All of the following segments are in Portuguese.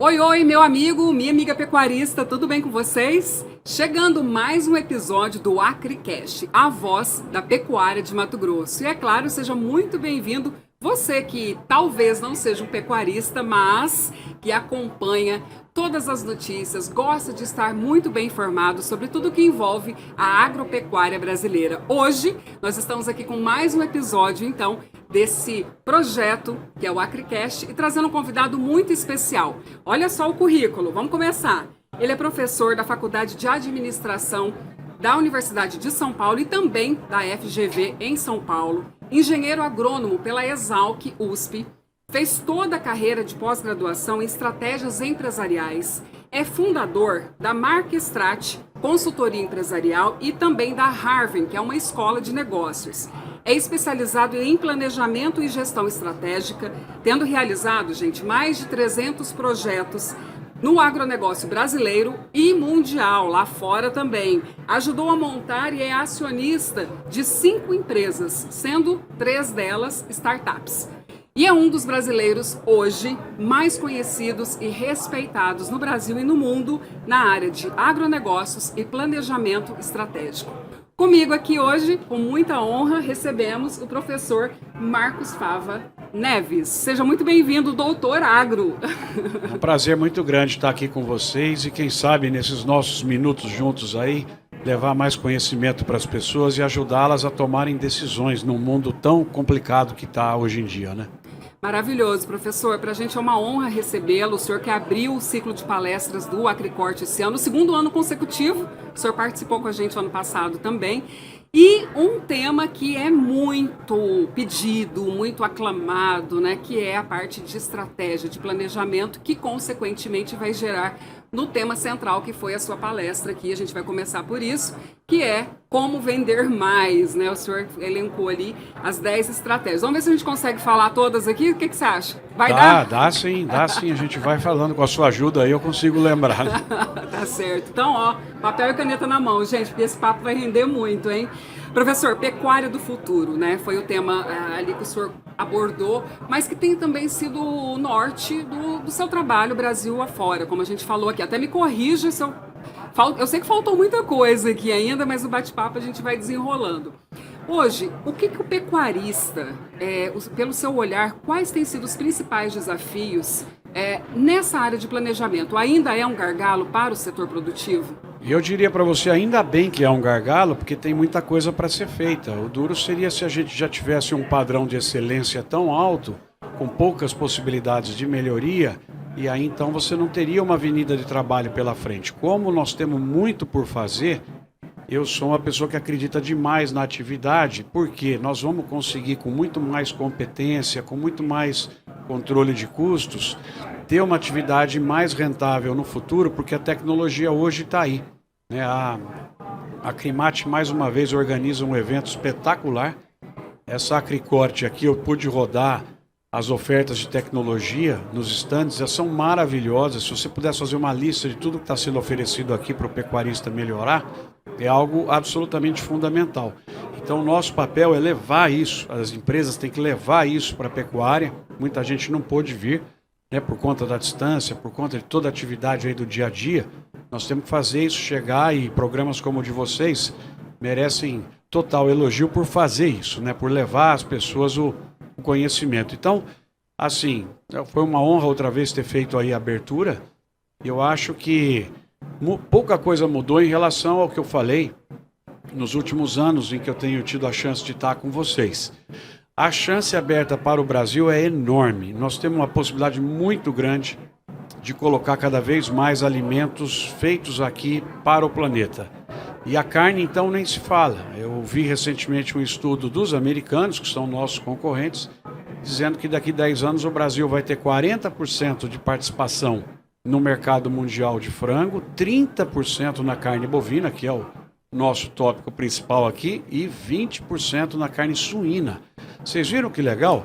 Oi, oi, meu amigo, minha amiga pecuarista, tudo bem com vocês? Chegando mais um episódio do AcriCast, a voz da pecuária de Mato Grosso. E é claro, seja muito bem-vindo você que talvez não seja um pecuarista, mas que acompanha todas as notícias, gosta de estar muito bem informado sobre tudo que envolve a agropecuária brasileira. Hoje, nós estamos aqui com mais um episódio, então, desse projeto, que é o AcriCast, e trazendo um convidado muito especial. Olha só o currículo, vamos começar. Ele é professor da Faculdade de Administração da Universidade de São Paulo e também da FGV em São Paulo, engenheiro agrônomo pela Exalc USP, fez toda a carreira de pós-graduação em estratégias empresariais, é fundador da Marquestrat, consultoria empresarial, e também da Harvard, que é uma escola de negócios. É especializado em planejamento e gestão estratégica, tendo realizado, gente, mais de 300 projetos no agronegócio brasileiro e mundial, lá fora também. Ajudou a montar e é acionista de 5 empresas, sendo 3 delas startups. E é um dos brasileiros hoje mais conhecidos e respeitados no Brasil e no mundo na área de agronegócios e planejamento estratégico. Comigo aqui hoje, com muita honra, recebemos o professor Marcos Fava Neves. Seja muito bem-vindo, doutor Agro. É um prazer muito grande estar aqui com vocês e quem sabe nesses nossos minutos juntos aí, levar mais conhecimento para as pessoas e ajudá-las a tomarem decisões num mundo tão complicado que está hoje em dia, né? Maravilhoso, professor. Para a gente é uma honra recebê-lo. O senhor que abriu o ciclo de palestras do Acricorte esse ano, o segundo ano consecutivo. O senhor participou com a gente ano passado também. E um tema que é muito pedido, muito aclamado, né, que é a parte de estratégia, de planejamento, que consequentemente vai gerar no tema central que foi a sua palestra aqui. A gente vai começar por isso, que é como vender mais, né? O senhor elencou ali as 10 estratégias. Vamos ver se a gente consegue falar todas aqui. O que você acha? Vai dar? Dá sim. A gente vai falando com a sua ajuda aí, eu consigo lembrar. Né? Tá certo. Então, ó, papel e caneta na mão, gente, porque esse papo vai render muito, hein? Professor, pecuária do futuro, né? Foi o tema ali que o senhor abordou, mas que tem também sido o norte do seu trabalho Brasil afora, como a gente falou aqui. Até me corrija se eu sei que faltou muita coisa aqui ainda, mas no bate-papo a gente vai desenrolando. Hoje, o que o pecuarista, pelo seu olhar, quais têm sido os principais desafios nessa área de planejamento? Ainda é um gargalo para o setor produtivo? Eu diria para você, ainda bem que é um gargalo, porque tem muita coisa para ser feita. O duro seria se a gente já tivesse um padrão de excelência tão alto, com poucas possibilidades de melhoria, e aí então você não teria uma avenida de trabalho pela frente. Como nós temos muito por fazer, eu sou uma pessoa que acredita demais na atividade, porque nós vamos conseguir com muito mais competência, com muito mais controle de custos, ter uma atividade mais rentável no futuro, porque a tecnologia hoje está aí. Né? A Crimate, mais uma vez, organiza um evento espetacular. Essa Acricorte aqui, eu pude rodar as ofertas de tecnologia nos estandes, já são maravilhosas. Se você pudesse fazer uma lista de tudo que está sendo oferecido aqui para o pecuarista melhorar, é algo absolutamente fundamental. Então, o nosso papel é levar isso, as empresas têm que levar isso para a pecuária. Muita gente não pôde vir, né, por conta da distância, por conta de toda a atividade aí do dia a dia. Nós temos que fazer isso chegar, e programas como o de vocês merecem total elogio por fazer isso, né, por levar às pessoas o conhecimento. Então, assim, foi uma honra outra vez ter feito aí a abertura. Eu acho que pouca coisa mudou em relação ao que eu falei nos últimos anos em que eu tenho tido a chance de estar com vocês. A chance aberta para o Brasil é enorme. Nós temos uma possibilidade muito grande de colocar cada vez mais alimentos feitos aqui para o planeta. E a carne, então, nem se fala. Eu vi recentemente um estudo dos americanos, que são nossos concorrentes, dizendo que daqui a 10 anos o Brasil vai ter 40% de participação no mercado mundial de frango, 30% na carne bovina, que é o nosso tópico principal aqui, e 20% na carne suína. Vocês viram que legal?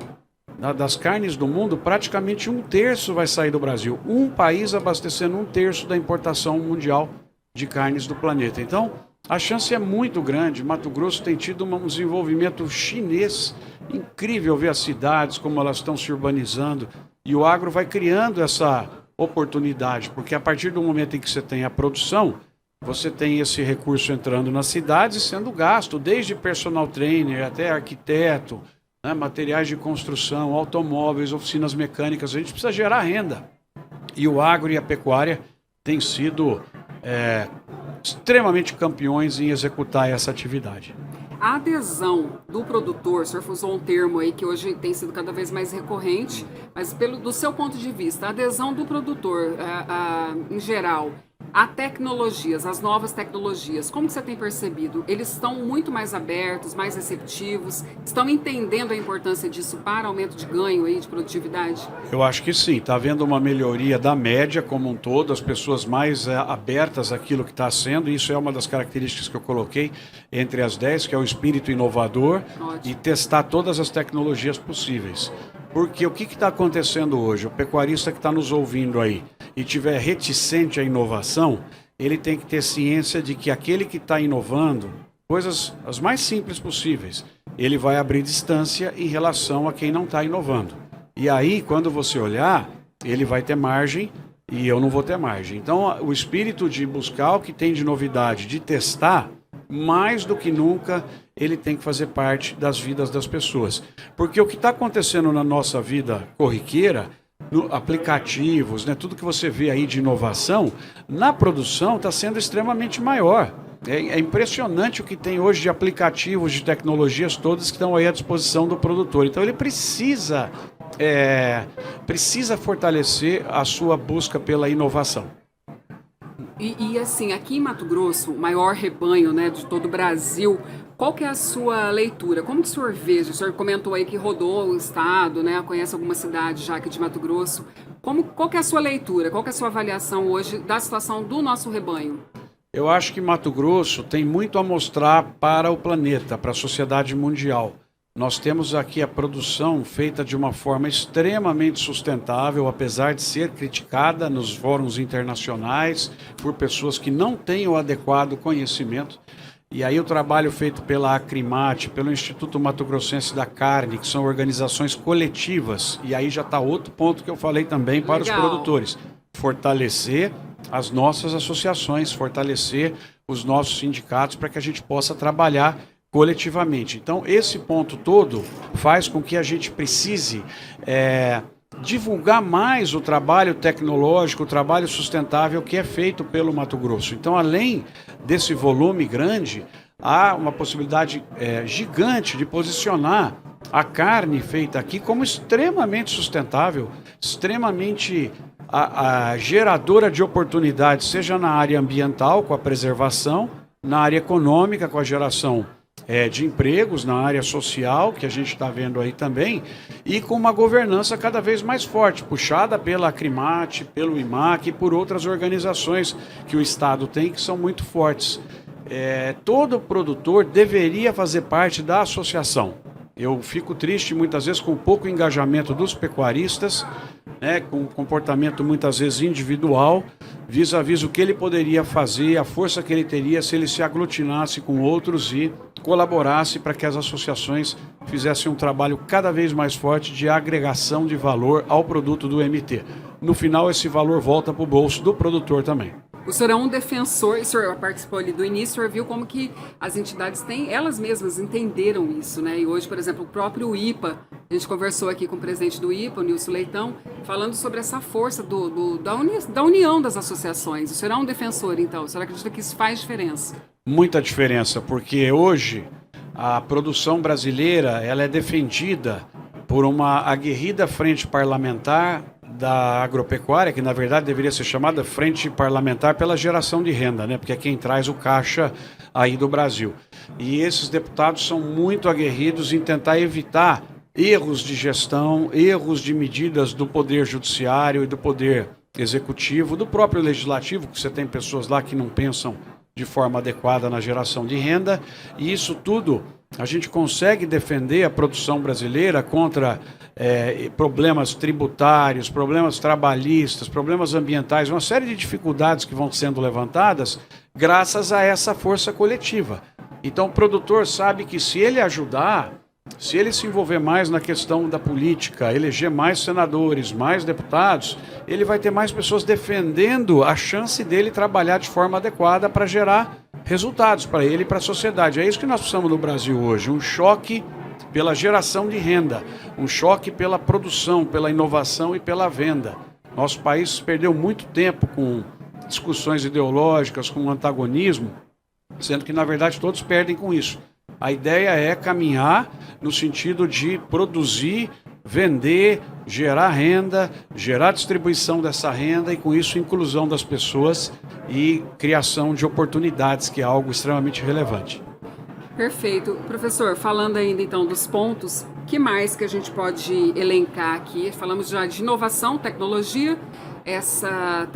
Das carnes do mundo, praticamente 1/3 vai sair do Brasil. Um país abastecendo 1/3 da importação mundial de carnes do planeta. Então, a chance é muito grande. Mato Grosso tem tido um desenvolvimento chinês incrível, ver as cidades, como elas estão se urbanizando. E o agro vai criando essa oportunidade, porque a partir do momento em que você tem a produção, você tem esse recurso entrando nas cidades e sendo gasto, desde personal trainer até arquiteto, né, materiais de construção, automóveis, oficinas mecânicas. A gente precisa gerar renda. E o agro e a pecuária têm sido extremamente campeões em executar essa atividade. A adesão do produtor, o senhor usou um termo aí que hoje tem sido cada vez mais recorrente, mas do seu ponto de vista, a adesão do produtor em geral a tecnologias, as novas tecnologias, como que você tem percebido? Eles estão muito mais abertos, mais receptivos, estão entendendo a importância disso para aumento de ganho aí, de produtividade? Eu acho que sim, está havendo uma melhoria da média como um todo, as pessoas mais abertas àquilo que está sendo, e isso é uma das características que eu coloquei entre as 10, que é o espírito inovador. Ótimo. E testar todas as tecnologias possíveis. Porque o que está acontecendo hoje? O pecuarista que está nos ouvindo aí e tiver reticente à inovação, ele tem que ter ciência de que aquele que está inovando, coisas as mais simples possíveis, ele vai abrir distância em relação a quem não está inovando. E aí, quando você olhar, ele vai ter margem e eu não vou ter margem. Então, o espírito de buscar o que tem de novidade, de testar, mais do que nunca, ele tem que fazer parte das vidas das pessoas. Porque o que está acontecendo na nossa vida corriqueira, aplicativos, né, tudo que você vê aí de inovação, na produção está sendo extremamente maior. É impressionante o que tem hoje de aplicativos, de tecnologias todas que estão aí à disposição do produtor. Então ele precisa fortalecer a sua busca pela inovação. E assim, aqui em Mato Grosso, o maior rebanho, né, de todo o Brasil, qual que é a sua leitura? Como que o senhor vê? O senhor comentou aí que rodou o estado, né, conhece algumas cidades já aqui de Mato Grosso. Qual que é a sua leitura? Qual que é a sua avaliação hoje da situação do nosso rebanho? Eu acho que Mato Grosso tem muito a mostrar para o planeta, para a sociedade mundial. Nós temos aqui a produção feita de uma forma extremamente sustentável, apesar de ser criticada nos fóruns internacionais por pessoas que não têm o adequado conhecimento. E aí o trabalho feito pela Acrimate, pelo Instituto Mato Grossense da Carne, que são organizações coletivas, e aí já está outro ponto que eu falei também para os produtores. Fortalecer as nossas associações, fortalecer os nossos sindicatos para que a gente possa trabalhar coletivamente. Então, esse ponto todo faz com que a gente precise divulgar mais o trabalho tecnológico, o trabalho sustentável que é feito pelo Mato Grosso. Então, além desse volume grande, há uma possibilidade gigante de posicionar a carne feita aqui como extremamente sustentável, extremamente geradora de oportunidades, seja na área ambiental, com a preservação, na área econômica, com a geração de empregos, na área social, que a gente está vendo aí também, e com uma governança cada vez mais forte, puxada pela Acrimate, pelo IMAC e por outras organizações que o Estado tem, que são muito fortes. Todo produtor deveria fazer parte da associação. Eu fico triste muitas vezes com o pouco engajamento dos pecuaristas, né, com um comportamento muitas vezes individual, vis-à-vis o que ele poderia fazer, a força que ele teria se ele se aglutinasse com outros e colaborasse para que as associações fizessem um trabalho cada vez mais forte de agregação de valor ao produto do MT. No final, esse valor volta para o bolso do produtor também. O senhor é um defensor, o senhor participou ali do início, o senhor viu como que as entidades elas mesmas entenderam isso, né? E hoje, por exemplo, o próprio IPA, a gente conversou aqui com o presidente do IPA, o Nilson Leitão, falando sobre essa força da união das associações. O senhor é um defensor, então? O senhor acredita que isso faz diferença? Muita diferença, porque hoje a produção brasileira ela é defendida por uma aguerrida frente parlamentar da agropecuária, que na verdade deveria ser chamada Frente Parlamentar pela Geração de Renda, né? Porque é quem traz o caixa aí do Brasil. E esses deputados são muito aguerridos em tentar evitar erros de gestão, erros de medidas do Poder Judiciário e do Poder Executivo, do próprio Legislativo, que você tem pessoas lá que não pensam de forma adequada na geração de renda, e isso tudo a gente consegue defender a produção brasileira contra problemas tributários, problemas trabalhistas, problemas ambientais, uma série de dificuldades que vão sendo levantadas graças a essa força coletiva. Então o produtor sabe que se ele ajudar, Se ele se envolver mais na questão da política, eleger mais senadores, mais deputados, ele vai ter mais pessoas defendendo a chance dele trabalhar de forma adequada para gerar resultados para ele e para a sociedade. É isso que nós precisamos no Brasil hoje, um choque pela geração de renda, um choque pela produção, pela inovação e pela venda. Nosso país perdeu muito tempo com discussões ideológicas, com antagonismo, sendo que, na verdade, todos perdem com isso. A ideia é caminhar no sentido de produzir, vender, gerar renda, gerar distribuição dessa renda e, com isso, inclusão das pessoas e criação de oportunidades, que é algo extremamente relevante. Perfeito. Professor, falando ainda então dos pontos, o que mais que a gente pode elencar aqui? Falamos já de inovação, tecnologia, essa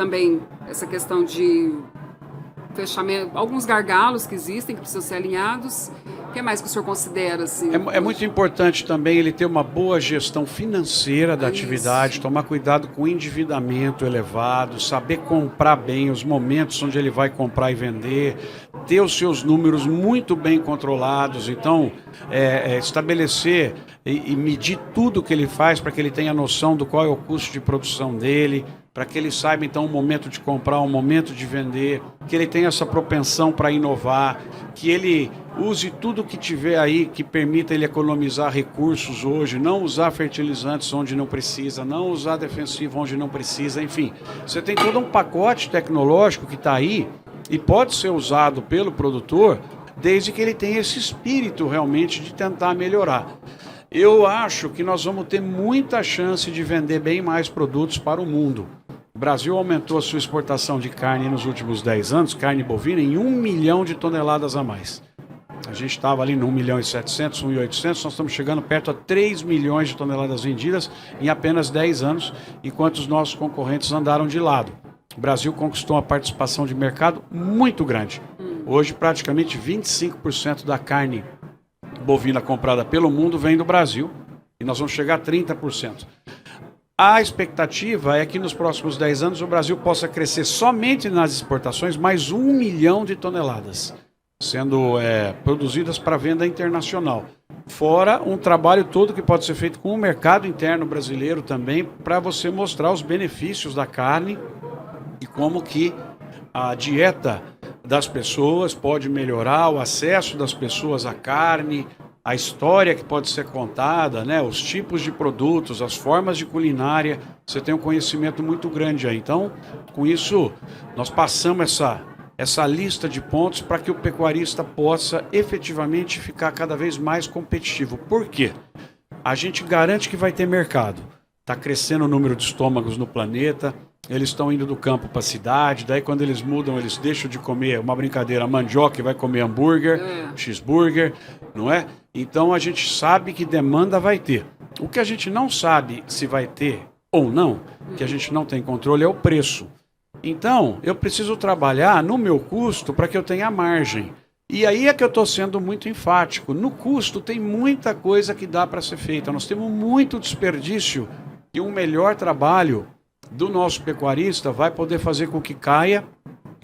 questão de fechamento, alguns gargalos que existem, que precisam ser alinhados. O que mais que o senhor considera? Assim, é muito importante também ele ter uma boa gestão financeira da atividade, tomar cuidado com o endividamento elevado, saber comprar bem os momentos onde ele vai comprar e vender, ter os seus números muito bem controlados. Então, estabelecer e medir tudo que ele faz para que ele tenha noção do qual é o custo de produção dele, para que ele saiba, então, o momento de comprar, o momento de vender, que ele tenha essa propensão para inovar, que ele use tudo que tiver aí que permita ele economizar recursos hoje, não usar fertilizantes onde não precisa, não usar defensivo onde não precisa, enfim. Você tem todo um pacote tecnológico que está aí e pode ser usado pelo produtor, desde que ele tenha esse espírito realmente de tentar melhorar. Eu acho que nós vamos ter muita chance de vender bem mais produtos para o mundo. O Brasil aumentou a sua exportação de carne nos últimos 10 anos, carne bovina, em 1 milhão de toneladas a mais. A gente estava ali no 1.700.000, 1.800.000, nós estamos chegando perto a 3 milhões de toneladas vendidas em apenas 10 anos, enquanto os nossos concorrentes andaram de lado. O Brasil conquistou uma participação de mercado muito grande. Hoje, praticamente 25% da carne bovina comprada pelo mundo vem do Brasil e nós vamos chegar a 30%. A expectativa é que nos próximos 10 anos o Brasil possa crescer somente nas exportações mais 1 milhão de toneladas, sendo produzidas para venda internacional. Fora um trabalho todo que pode ser feito com o mercado interno brasileiro também, para você mostrar os benefícios da carne e como que a dieta das pessoas pode melhorar, o acesso das pessoas à carne, a história que pode ser contada, né? Os tipos de produtos, as formas de culinária. Você tem um conhecimento muito grande aí. Então, com isso, nós passamos essa lista de pontos para que o pecuarista possa efetivamente ficar cada vez mais competitivo. Por quê? A gente garante que vai ter mercado. Está crescendo o número de estômagos no planeta, eles estão indo do campo para a cidade, daí quando eles mudam, eles deixam de comer, uma brincadeira, mandioca e vai comer hambúrguer, cheeseburger, não é? Então a gente sabe que demanda vai ter. O que a gente não sabe se vai ter ou não, que a gente não tem controle, é o preço. Então, eu preciso trabalhar no meu custo para que eu tenha margem. E aí é que eu estou sendo muito enfático. No custo tem muita coisa que dá para ser feita. Nós temos muito desperdício e um melhor trabalho do nosso pecuarista vai poder fazer com que caia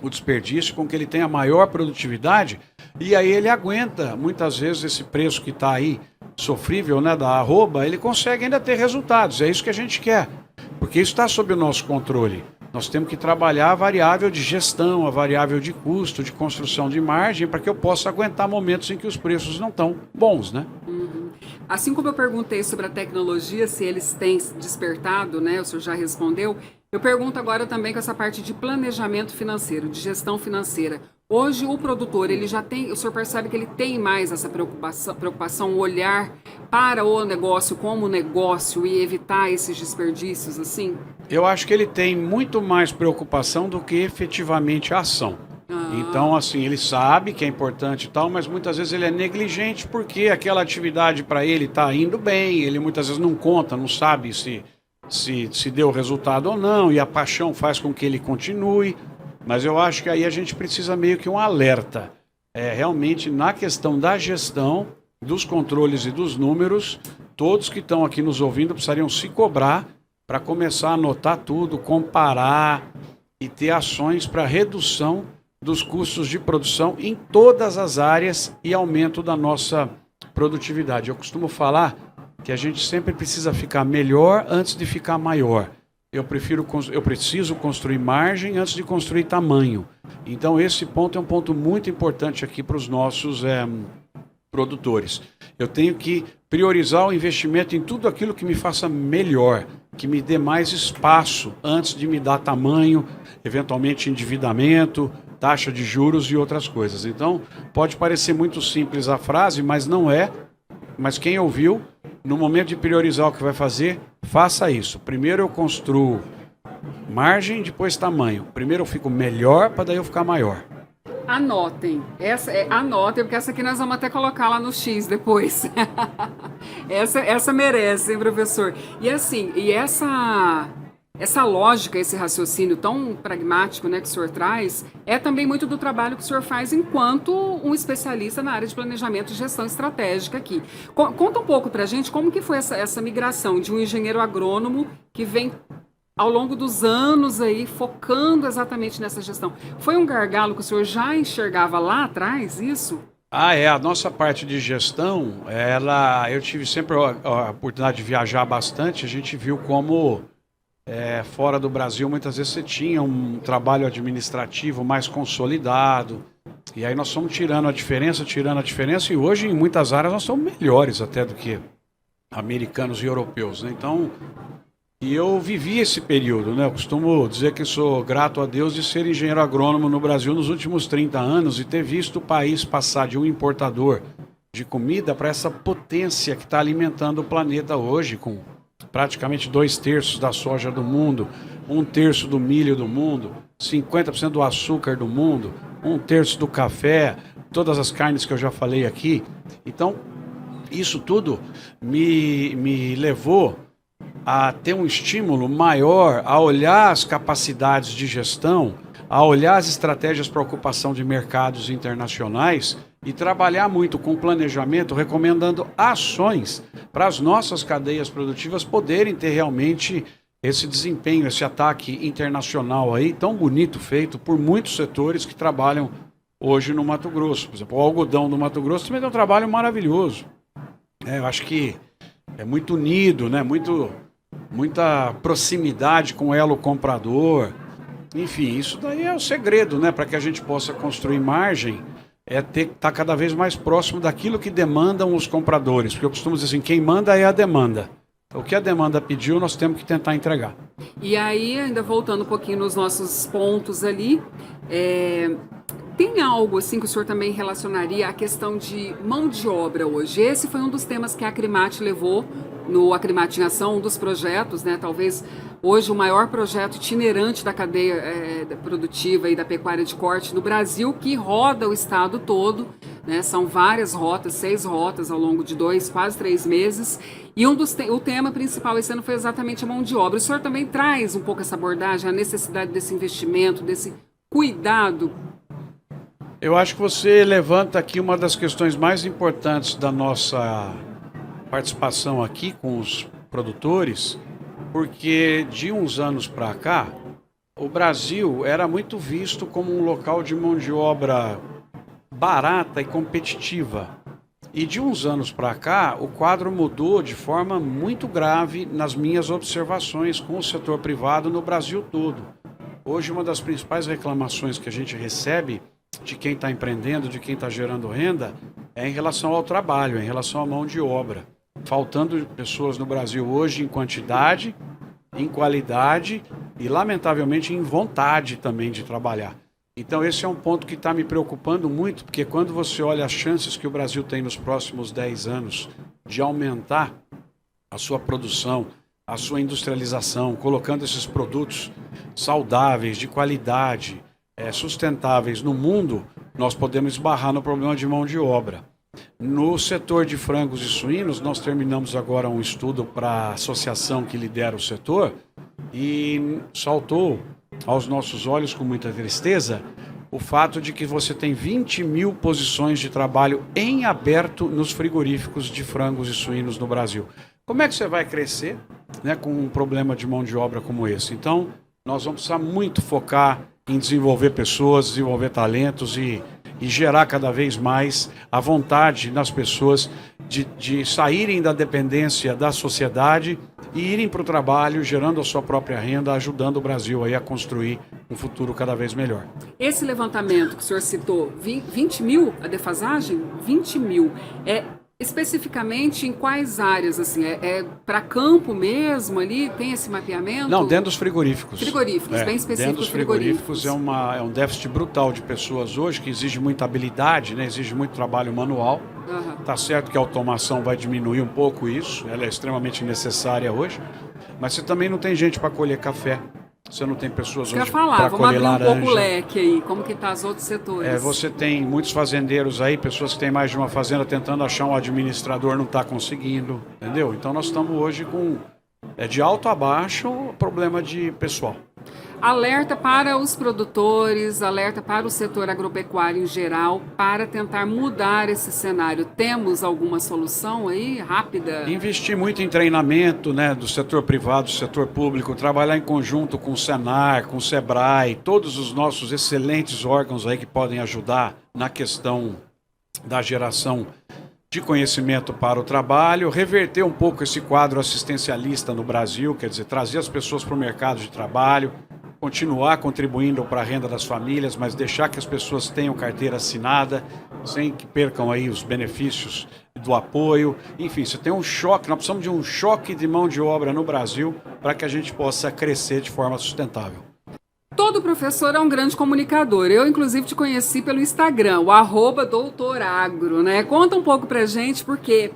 o desperdício, com que ele tenha maior produtividade, e aí ele aguenta, muitas vezes, esse preço que está aí, sofrível, né, da arroba, ele consegue ainda ter resultados, é isso que a gente quer, porque isso está sob o nosso controle. Nós temos que trabalhar a variável de gestão, a variável de custo, de construção de margem, para que eu possa aguentar momentos em que os preços não estão bons, né? Assim como eu perguntei sobre a tecnologia, se eles têm despertado, né? O senhor já respondeu. Eu pergunto agora também com essa parte de planejamento financeiro, de gestão financeira. Hoje o produtor, ele já tem, o senhor percebe que ele tem mais essa preocupação, olhar para o negócio como negócio e evitar esses desperdícios, assim? Eu acho que ele tem muito mais preocupação do que efetivamente a ação. Então, assim, ele sabe que é importante e tal, mas muitas vezes ele é negligente porque aquela atividade para ele está indo bem, ele muitas vezes não conta, não sabe se deu resultado ou não, e a paixão faz com que ele continue. Mas eu acho que aí a gente precisa meio que um alerta. Realmente, na questão da gestão, dos controles e dos números, todos que estão aqui nos ouvindo precisariam se cobrar para começar a anotar tudo, comparar e ter ações para redução dos custos de produção em todas as áreas e aumento da nossa produtividade. Eu costumo falar que a gente sempre precisa ficar melhor antes de ficar maior. Eu preciso construir margem antes de construir tamanho. Então, esse ponto é um ponto muito importante aqui para os nossos produtores. Eu tenho que priorizar o investimento em tudo aquilo que me faça melhor, que me dê mais espaço antes de me dar tamanho, eventualmente endividamento, taxa de juros e outras coisas. Então, pode parecer muito simples a frase, mas não é. Mas quem ouviu, no momento de priorizar o que vai fazer, faça isso. Primeiro eu construo margem, depois tamanho. Primeiro eu fico melhor para daí eu ficar maior. Anotem. Anotem, porque essa aqui nós vamos até colocar lá no X depois. essa merece, hein, professor? E assim, essa lógica, esse raciocínio tão pragmático, né, que o senhor traz, é também muito do trabalho que o senhor faz enquanto um especialista na área de planejamento e gestão estratégica aqui. Conta um pouco pra gente como que foi essa migração de um engenheiro agrônomo que vem ao longo dos anos aí focando exatamente nessa gestão. Foi um gargalo que o senhor já enxergava lá atrás, isso? A nossa parte de gestão, eu tive sempre a oportunidade de viajar bastante, a gente viu como fora do Brasil, muitas vezes você tinha um trabalho administrativo mais consolidado, e aí nós fomos tirando a diferença, e hoje em muitas áreas nós somos melhores até do que americanos e europeus, né? Então, e eu vivi esse período, né? Eu costumo dizer que sou grato a Deus de ser engenheiro agrônomo no Brasil nos últimos 30 anos e ter visto o país passar de um importador de comida para essa potência que está alimentando o planeta hoje, com praticamente 2/3 da soja do mundo, 1/3 do milho do mundo, 50% do açúcar do mundo, 1/3 do café, todas as carnes que eu já falei aqui. Então, isso tudo me levou a ter um estímulo maior a olhar as capacidades de gestão, a olhar as estratégias para ocupação de mercados internacionais e trabalhar muito com planejamento, recomendando ações para as nossas cadeias produtivas poderem ter realmente esse desempenho, esse ataque internacional aí tão bonito feito por muitos setores que trabalham hoje no Mato Grosso. Por exemplo, o algodão do Mato Grosso também tem um trabalho maravilhoso. Eu acho que é muito unido, né? Muita proximidade com o elo comprador. Enfim, isso daí é o segredo, né? Para que a gente possa construir margem, estar cada vez mais próximo daquilo que demandam os compradores. Porque eu costumo dizer assim, quem manda é a demanda. O que a demanda pediu, nós temos que tentar entregar. E aí, ainda voltando um pouquinho nos nossos pontos ali, tem algo assim que o senhor também relacionaria à questão de mão de obra hoje? Esse foi um dos temas que a Acrimate levou no Acrimate em Ação, um dos projetos, né? Talvez hoje o maior projeto itinerante da cadeia produtiva e da pecuária de corte no Brasil, que roda o estado todo, né? São várias rotas, 6 rotas ao longo de 2, quase 3 meses. E o tema principal esse ano foi exatamente a mão de obra. O senhor também traz um pouco essa abordagem, a necessidade desse investimento, desse cuidado. Eu acho que você levanta aqui uma das questões mais importantes da nossa participação aqui com os produtores, porque de uns anos para cá, o Brasil era muito visto como um local de mão de obra barata e competitiva. E de uns anos para cá, o quadro mudou de forma muito grave nas minhas observações com o setor privado no Brasil todo. Hoje, uma das principais reclamações que a gente recebe de quem está empreendendo, de quem está gerando renda, é em relação ao trabalho, em relação à mão de obra. Faltando pessoas no Brasil hoje em quantidade, em qualidade e, lamentavelmente, em vontade também de trabalhar. Então, esse é um ponto que está me preocupando muito, porque quando você olha as chances que o Brasil tem nos próximos 10 anos de aumentar a sua produção, a sua industrialização, colocando esses produtos saudáveis, de qualidade, sustentáveis no mundo, nós podemos esbarrar no problema de mão de obra. No setor de frangos e suínos, nós terminamos agora um estudo para a associação que lidera o setor e saltou aos nossos olhos com muita tristeza o fato de que você tem 20 mil posições de trabalho em aberto nos frigoríficos de frangos e suínos no Brasil. Como é que você vai crescer, né, com um problema de mão de obra como esse? Então, nós vamos precisar muito focar em desenvolver pessoas, desenvolver talentos e gerar cada vez mais a vontade nas pessoas de saírem da dependência da sociedade e irem para o trabalho, gerando a sua própria renda, ajudando o Brasil aí a construir um futuro cada vez melhor. Esse levantamento que o senhor citou, 20 mil a defasagem? 20 mil. Especificamente em quais áreas? Assim, para campo mesmo ali? Tem esse mapeamento? Não, dentro dos frigoríficos. Frigoríficos, bem específicos. Dentro dos frigoríficos é um déficit brutal de pessoas hoje, que exige muita habilidade, né? Exige muito trabalho manual. Tá certo que a automação vai diminuir um pouco isso, ela é extremamente necessária hoje, mas você também não tem gente para colher café, você não tem pessoas hoje para colher laranja. Vamos abrir um pouco o leque aí, como que tá os outros setores? Você tem muitos fazendeiros aí, pessoas que têm mais de uma fazenda tentando achar um administrador, não está conseguindo, entendeu? Então nós estamos hoje com, de alto a baixo, problema de pessoal. Alerta para os produtores, alerta para o setor agropecuário em geral, para tentar mudar esse cenário. Temos alguma solução aí, rápida? Investir muito em treinamento, né, do setor privado, do setor público, trabalhar em conjunto com o Senar, com o Sebrae, todos os nossos excelentes órgãos aí que podem ajudar na questão da geração de conhecimento para o trabalho, reverter um pouco esse quadro assistencialista no Brasil, quer dizer, trazer as pessoas para o mercado de trabalho, continuar contribuindo para a renda das famílias, mas deixar que as pessoas tenham carteira assinada, sem que percam aí os benefícios do apoio. Enfim, você tem um choque, nós precisamos de um choque de mão de obra no Brasil para que a gente possa crescer de forma sustentável. Todo professor é um grande comunicador. Eu, inclusive, te conheci pelo Instagram, o @doutoragro, né? Conta um pouco pra gente, porque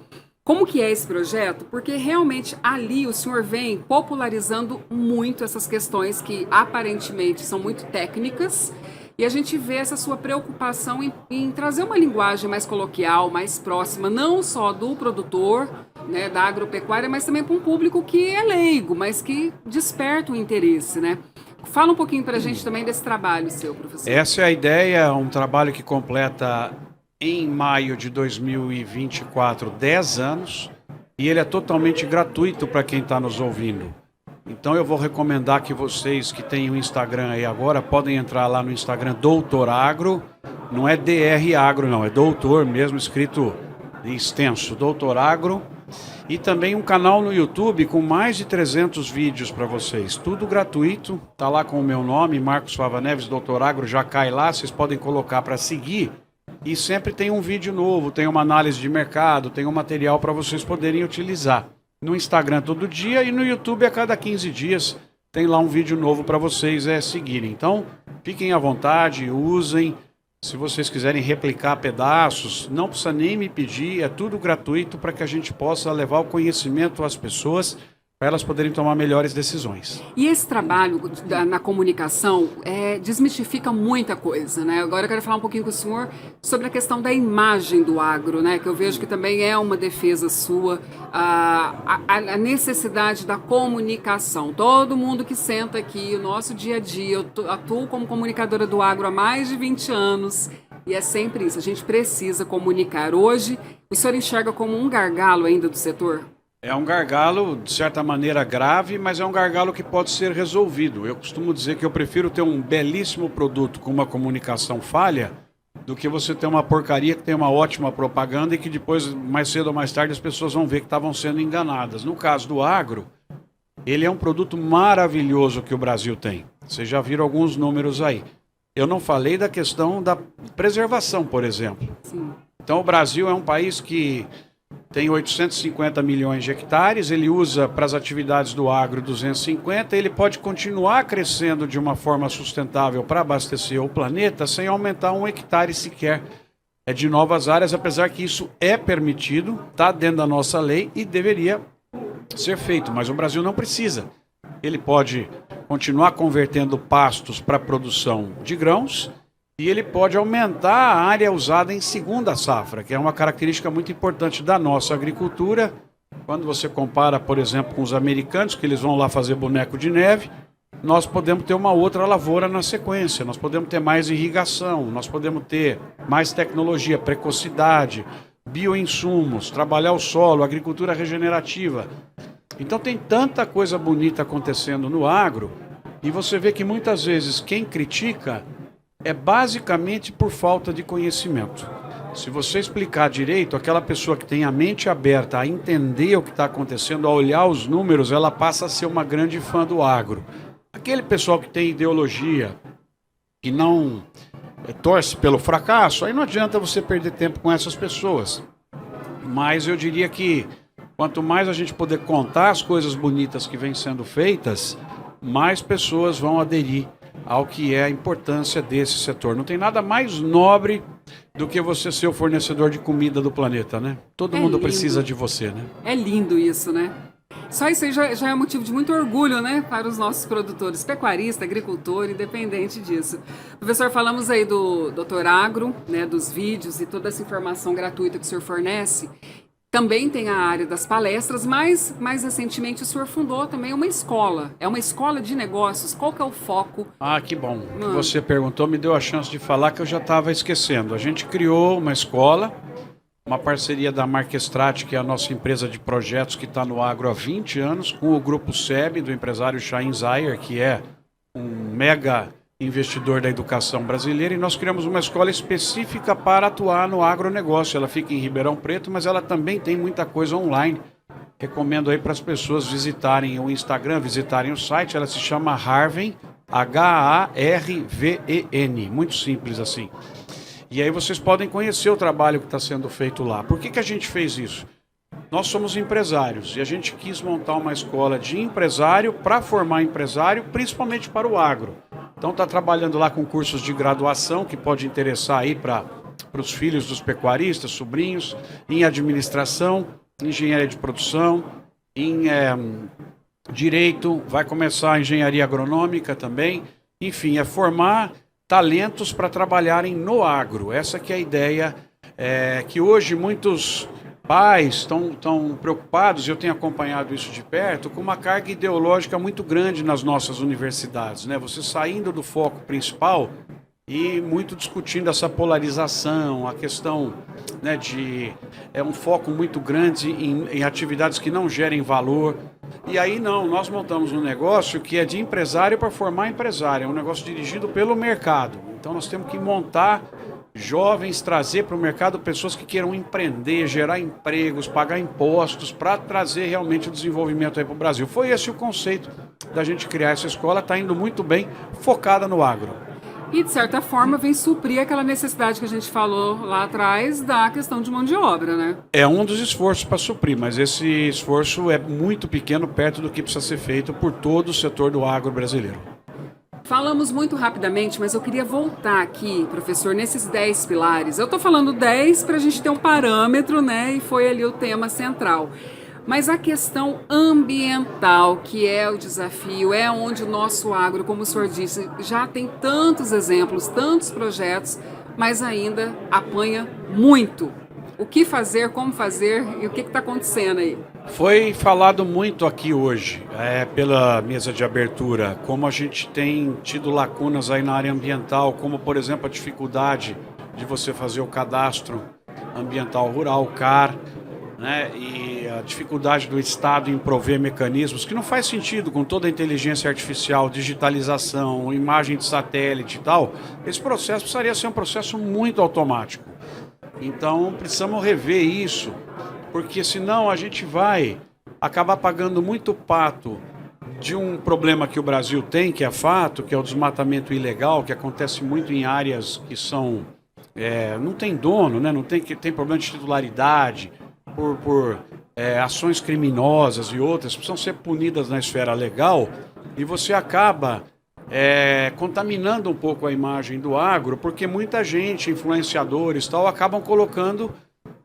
como que é esse projeto? Porque realmente ali o senhor vem popularizando muito essas questões que aparentemente são muito técnicas, e a gente vê essa sua preocupação em trazer uma linguagem mais coloquial, mais próxima, não só do produtor, né, da agropecuária, mas também para um público que é leigo, mas que desperta o interesse, né? Fala um pouquinho para a gente também desse trabalho seu, professor. Essa é a ideia, um trabalho que completa em maio de 2024 10 anos, e ele é totalmente gratuito para quem está nos ouvindo. Então eu vou recomendar que vocês que têm o Instagram aí agora, podem entrar lá no Instagram Doutoragro, não é DR Agro não, é doutor mesmo, escrito extenso, Doutoragro. E também um canal no YouTube com mais de 300 vídeos para vocês. Tudo gratuito, tá lá com o meu nome, Marcos Fava Neves, Doutoragro, já cai lá, vocês podem colocar para seguir. E sempre tem um vídeo novo, tem uma análise de mercado, tem um material para vocês poderem utilizar. No Instagram todo dia e no YouTube a cada 15 dias tem lá um vídeo novo para vocês seguirem. Então, fiquem à vontade, usem. Se vocês quiserem replicar pedaços, não precisa nem me pedir, é tudo gratuito para que a gente possa levar o conhecimento às pessoas, para elas poderem tomar melhores decisões. E esse trabalho na comunicação desmistifica muita coisa, né? Agora eu quero falar um pouquinho com o senhor sobre a questão da imagem do agro, né? Que eu vejo que também é uma defesa sua, a necessidade da comunicação. Todo mundo que senta aqui, o nosso dia a dia, eu atuo como comunicadora do agro há mais de 20 anos, e é sempre isso, a gente precisa comunicar. Hoje, o senhor enxerga como um gargalo ainda do setor? É um gargalo, de certa maneira, grave, mas é um gargalo que pode ser resolvido. Eu costumo dizer que eu prefiro ter um belíssimo produto com uma comunicação falha do que você ter uma porcaria que tem uma ótima propaganda e que depois, mais cedo ou mais tarde, as pessoas vão ver que estavam sendo enganadas. No caso do agro, ele é um produto maravilhoso que o Brasil tem. Vocês já viram alguns números aí. Eu não falei da questão da preservação, por exemplo. Sim. Então, o Brasil é um país que tem 850 milhões de hectares, ele usa para as atividades do agro 250, ele pode continuar crescendo de uma forma sustentável para abastecer o planeta sem aumentar 1 hectare sequer de novas áreas, apesar que isso é permitido, está dentro da nossa lei e deveria ser feito, mas o Brasil não precisa. Ele pode continuar convertendo pastos para a produção de grãos, e ele pode aumentar a área usada em segunda safra, que é uma característica muito importante da nossa agricultura. Quando você compara, por exemplo, com os americanos, que eles vão lá fazer boneco de neve, nós podemos ter uma outra lavoura na sequência, nós podemos ter mais irrigação, nós podemos ter mais tecnologia, precocidade, bioinsumos, trabalhar o solo, agricultura regenerativa. Então tem tanta coisa bonita acontecendo no agro, e você vê que muitas vezes quem critica é basicamente por falta de conhecimento. Se você explicar direito, aquela pessoa que tem a mente aberta a entender o que está acontecendo, a olhar os números, ela passa a ser uma grande fã do agro. Aquele pessoal que tem ideologia, que não torce pelo fracasso, aí não adianta você perder tempo com essas pessoas. Mas eu diria que quanto mais a gente puder contar as coisas bonitas que vêm sendo feitas, mais pessoas vão aderir ao que é a importância desse setor. Não tem nada mais nobre do que você ser o fornecedor de comida do planeta, né? Todo mundo precisa de você, né? É lindo isso, né? Só isso aí já é motivo de muito orgulho, né, para os nossos produtores, pecuarista, agricultor, independente disso. Professor, falamos aí do Doutor Agro, né, dos vídeos e toda essa informação gratuita que o senhor fornece. Também tem a área das palestras, mas mais recentemente o senhor fundou também uma escola. É uma escola de negócios. Qual que é o foco? Ah, que bom. Que você perguntou, me deu a chance de falar que eu já estava esquecendo. A gente criou uma escola, uma parceria da Marquestrate, que é a nossa empresa de projetos que está no agro há 20 anos, com o grupo SEB, do empresário Chaim Zayer, que é um mega investidor da educação brasileira, e nós criamos uma escola específica para atuar no agronegócio. Ela fica em Ribeirão Preto, mas ela também tem muita coisa online. Recomendo aí para as pessoas visitarem o Instagram, visitarem o site. Ela se chama Harven, Harven, muito simples assim. E aí vocês podem conhecer o trabalho que está sendo feito lá. Por que a gente fez isso? Nós somos empresários e a gente quis montar uma escola de empresário para formar empresário, principalmente para o agro. Então está trabalhando lá com cursos de graduação que pode interessar aí para os filhos dos pecuaristas, sobrinhos, em administração, engenharia de produção, em direito, vai começar a engenharia agronômica também. Enfim, é formar talentos para trabalharem no agro. Essa que é a ideia, que hoje muitos pais estão preocupados, e eu tenho acompanhado isso de perto, com uma carga ideológica muito grande nas nossas universidades, né? Você saindo do foco principal e muito discutindo essa polarização, a questão, né, de um foco muito grande em atividades que não gerem valor. E aí não, nós montamos um negócio que é de empresário para formar empresário, é um negócio dirigido pelo mercado. Então nós temos que montar jovens, trazer para o mercado pessoas que queiram empreender, gerar empregos, pagar impostos, para trazer realmente o desenvolvimento aí para o Brasil. Foi esse o conceito da gente criar essa escola, está indo muito bem, focada no agro. E, de certa forma, vem suprir aquela necessidade que a gente falou lá atrás da questão de mão de obra, né? É um dos esforços para suprir, mas esse esforço é muito pequeno perto do que precisa ser feito por todo o setor do agro brasileiro. Falamos muito rapidamente, mas eu queria voltar aqui, professor, nesses 10 pilares. Eu estou falando 10 para a gente ter um parâmetro, né? E foi ali o tema central. Mas a questão ambiental, que é o desafio, é onde o nosso agro, como o senhor disse, já tem tantos exemplos, tantos projetos, mas ainda apanha muito. O que fazer, como fazer e o que está acontecendo aí? Foi falado muito aqui hoje, pela mesa de abertura, como a gente tem tido lacunas aí na área ambiental, como, por exemplo, a dificuldade de você fazer o cadastro ambiental rural, o CAR, né, e a dificuldade do Estado em prover mecanismos que não faz sentido com toda a inteligência artificial, digitalização, imagem de satélite e tal. Esse processo precisaria ser um processo muito automático. Então precisamos rever isso, porque senão a gente vai acabar pagando muito pato de um problema que o Brasil tem, que é fato, que é o desmatamento ilegal, que acontece muito em áreas que são não tem dono, né, não tem problema de titularidade, por ações criminosas e outras, precisam ser punidas na esfera legal, e você acaba contaminando um pouco a imagem do agro, porque muita gente, influenciadores tal, acabam colocando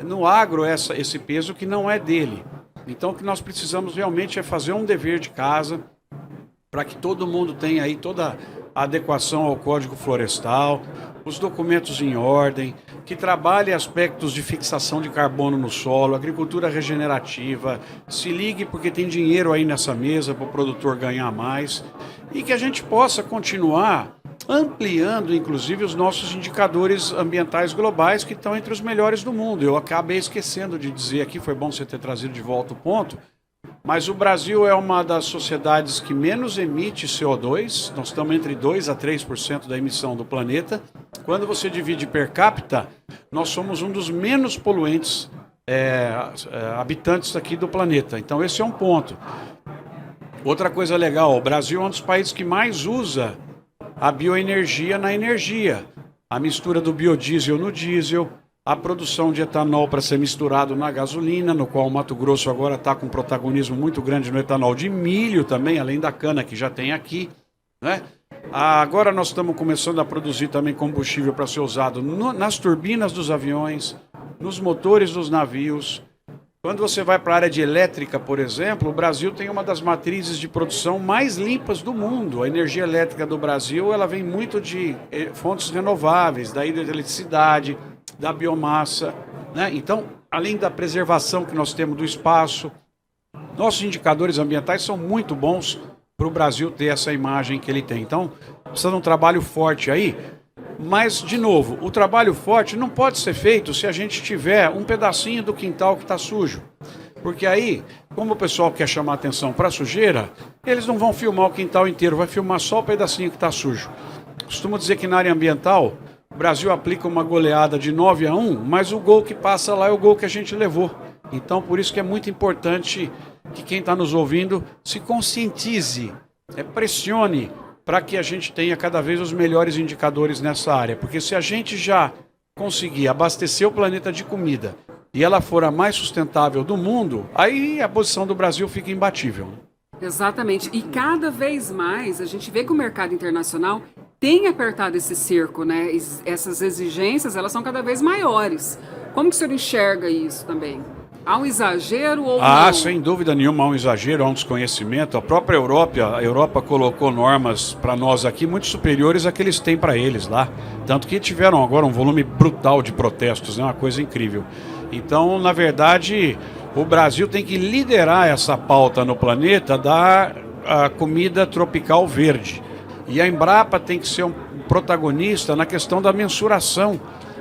no agro esse peso que não é dele. Então o que nós precisamos realmente é fazer um dever de casa para que todo mundo tenha aí toda a adequação ao Código Florestal, os documentos em ordem, que trabalhe aspectos de fixação de carbono no solo, agricultura regenerativa, se ligue porque tem dinheiro aí nessa mesa para o produtor ganhar mais, e que a gente possa continuar ampliando, inclusive, os nossos indicadores ambientais globais, que estão entre os melhores do mundo. Eu acabei esquecendo de dizer aqui, foi bom você ter trazido de volta o ponto, mas o Brasil é uma das sociedades que menos emite CO2, nós estamos entre 2% a 3% da emissão do planeta. Quando você divide per capita, nós somos um dos menos poluentes habitantes aqui do planeta. Então esse é um ponto. Outra coisa legal, o Brasil é um dos países que mais usa a bioenergia na energia. A mistura do biodiesel no diesel, a produção de etanol para ser misturado na gasolina, no qual o Mato Grosso agora está com um protagonismo muito grande no etanol de milho também, além da cana que já tem aqui, né? Agora nós estamos começando a produzir também combustível para ser usado nas turbinas dos aviões, nos motores dos navios. Quando você vai para a área de elétrica, por exemplo, o Brasil tem uma das matrizes de produção mais limpas do mundo. A energia elétrica do Brasil, ela vem muito de fontes renováveis, da hidroeletricidade, da biomassa, né? Então, além da preservação que nós temos do espaço, nossos indicadores ambientais são muito bons para o Brasil ter essa imagem que ele tem. Então, precisa de um trabalho forte aí, mas, de novo, o trabalho forte não pode ser feito se a gente tiver um pedacinho do quintal que está sujo. Porque aí, como o pessoal quer chamar atenção para a sujeira, eles não vão filmar o quintal inteiro, vai filmar só o pedacinho que está sujo. Costumo dizer que na área ambiental, o Brasil aplica uma goleada de 9-1, mas o gol que passa lá é o gol que a gente levou. Então, por isso que é muito importante que quem está nos ouvindo se conscientize, pressione para que a gente tenha cada vez os melhores indicadores nessa área. Porque se a gente já conseguir abastecer o planeta de comida e ela for a mais sustentável do mundo, aí a posição do Brasil fica imbatível. Exatamente. E cada vez mais a gente vê que o mercado internacional tem apertado esse cerco, né? Essas exigências, elas são cada vez maiores. Como que o senhor enxerga isso também? Há um exagero ou não? Sem dúvida nenhuma há um exagero, há um desconhecimento. A própria Europa colocou normas para nós aqui muito superiores a que eles têm para eles lá. Tanto que tiveram agora um volume brutal de protestos, né? Uma coisa incrível. Então, na verdade, o Brasil tem que liderar essa pauta no planeta da comida tropical verde. E a Embrapa tem que ser um protagonista na questão da mensuração,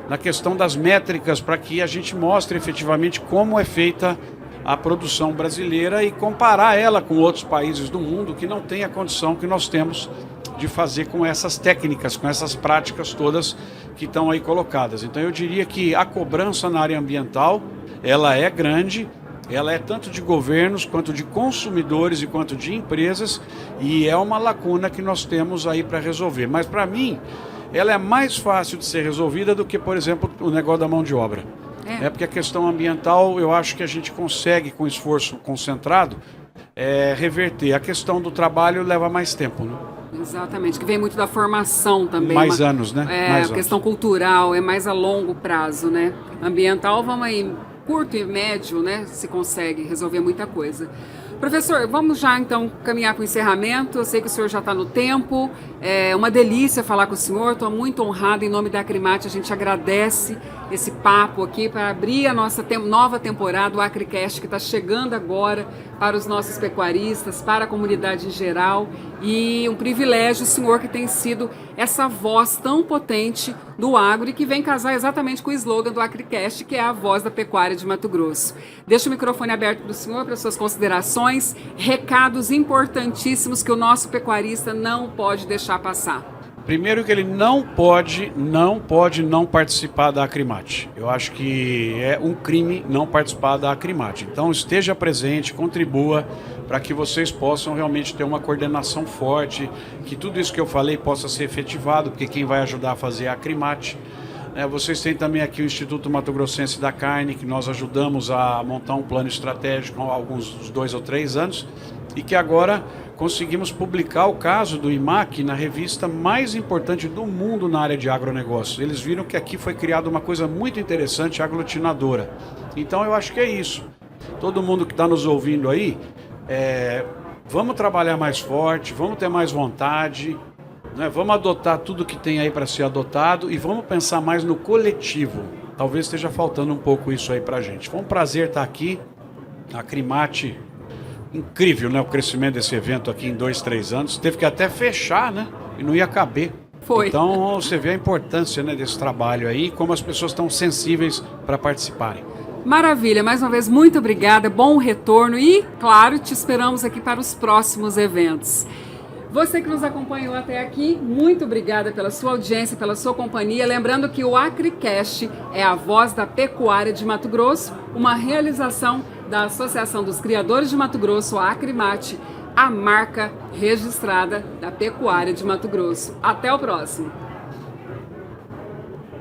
na questão das métricas, para que a gente mostre efetivamente como é feita a produção brasileira e comparar ela com outros países do mundo que não têm a condição que nós temos de fazer com essas técnicas, com essas práticas todas que estão aí colocadas. Então eu diria que a cobrança na área ambiental, ela é grande, ela é tanto de governos, quanto de consumidores e quanto de empresas, e é uma lacuna que nós temos aí para resolver. Mas para mim, ela é mais fácil de ser resolvida do que, por exemplo, o negócio da mão de obra. Porque a questão ambiental, eu acho que a gente consegue, com esforço concentrado, reverter. A questão do trabalho leva mais tempo, né? Exatamente, que vem muito da formação também. Mais anos, né? A questão cultural é mais a longo prazo, né? Ambiental, vamos aí, curto e médio, né? Se consegue resolver muita coisa. Professor, vamos já então caminhar para o encerramento. Eu sei que o senhor já está no tempo. É uma delícia falar com o senhor. Estou muito honrada em nome da Acrimate. A gente agradece esse papo aqui para abrir a nossa nova temporada, o AcriCast, que está chegando agora para os nossos pecuaristas, para a comunidade em geral. E um privilégio o senhor que tem sido essa voz tão potente do agro e que vem casar exatamente com o slogan do AcriCast, que é a voz da pecuária de Mato Grosso. Deixo o microfone aberto para o senhor, para suas considerações, recados importantíssimos que o nosso pecuarista não pode deixar passar. Primeiro que ele não pode não participar da Acrimate. Eu acho que é um crime não participar da Acrimate. Então esteja presente, contribua para que vocês possam realmente ter uma coordenação forte, que tudo isso que eu falei possa ser efetivado, porque quem vai ajudar a fazer é a Acrimate. Vocês têm também aqui o Instituto Mato Grossense da Carne, que nós ajudamos a montar um plano estratégico há alguns 2 ou 3 anos, e que agora conseguimos publicar o caso do IMAC na revista mais importante do mundo na área de agronegócio. Eles viram que aqui foi criada uma coisa muito interessante, aglutinadora. Então eu acho que é isso. Todo mundo que está nos ouvindo aí, vamos trabalhar mais forte, vamos ter mais vontade, né? Vamos adotar tudo que tem aí para ser adotado e vamos pensar mais no coletivo. Talvez esteja faltando um pouco isso aí para a gente. Foi um prazer estar aqui. A Acrimate, incrível, né? O crescimento desse evento aqui em 2, 3 anos. Teve que até fechar, né? E não ia caber. Foi. Então você vê a importância, né, desse trabalho aí, como as pessoas estão sensíveis para participarem. Maravilha, mais uma vez muito obrigada, bom retorno e, claro, te esperamos aqui para os próximos eventos. Você que nos acompanhou até aqui, muito obrigada pela sua audiência, pela sua companhia. Lembrando que o AcriCast é a voz da pecuária de Mato Grosso, uma realização da Associação dos Criadores de Mato Grosso, a Acrimate, a marca registrada da pecuária de Mato Grosso. Até o próximo!